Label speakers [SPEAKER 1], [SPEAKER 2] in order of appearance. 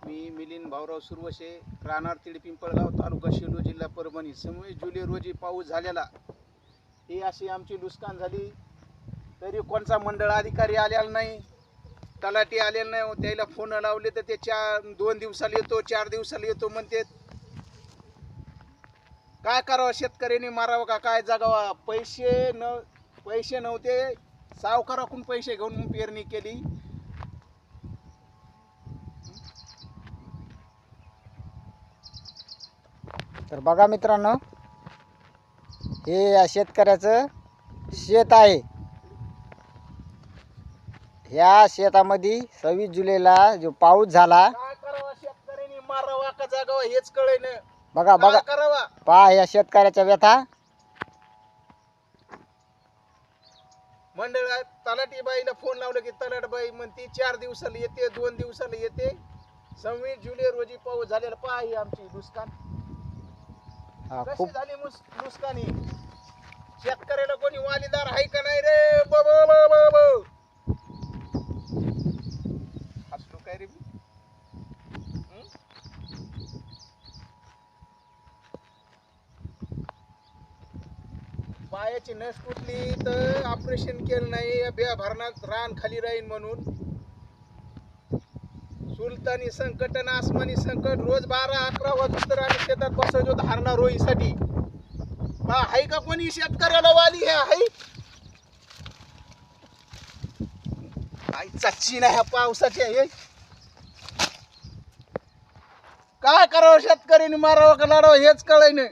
[SPEAKER 1] मी मिलिंद भाऊराव सुरवशे, राहणार तिड पिंपळगाव, तालुका शेलू, जिल्हा परभणी. 26 जुलै रोजी पाऊस झालेला. ही अशी आमची नुकसान झाली. तरी कोणता मंडळ अधिकारी आलेला नाही, तलाठी आलेला नाही. त्याला फोन लावले तर ते 2 दिवसाला येतो, 4 दिवसाला येतो म्हणते. काय करावं, शेतकऱ्यांनी मारावं का काय जगावा? पैसे नव्हते, सावकाराकडून पैसे घेऊन पेरणी केली.
[SPEAKER 2] तर बघा मित्रांनो, हे या शेतकऱ्याचं शेत आहे. ह्या शेतामध्ये 26 जुलैला जो पाऊस झाला,
[SPEAKER 1] काय करावं, शेतकऱ्यांनी मारावा का जगावा हेच कळे ना.
[SPEAKER 2] बघा बघा
[SPEAKER 1] करावा.
[SPEAKER 2] पहा या शेतकऱ्याच्या व्यथा.
[SPEAKER 1] मंडळ तलाठी बाईला फोन लावला की तलाठबाई म्हणती 4 दिवसाला येते, 2 दिवसाला येते. 26 जुलै रोजी पाऊस झालेला. पहा ही आमची नुकसान कशी
[SPEAKER 2] खूप
[SPEAKER 1] झाली. नुकसानी शेतकऱ्याला कोणी वालीदार आहे का नाही रे? बाबा हसतो काय रे? पायाची नस कुठली तर ऑपरेशन केलं नाही. बिया भरणात रान खाली राहील म्हणून. सुलतानी संकट आणि आसमानी संकट. रोज 12-11 वाजता आम्ही शेतात बसायचो धारणा रोईसाठी. हाय का कोणी शेतकऱ्याला वाली? हे हाय आईचा चीन ह्या पावसाच्या. हे काय करावं, शेतकऱ्यांनी मारावं का लढावं हेच कळय नाही.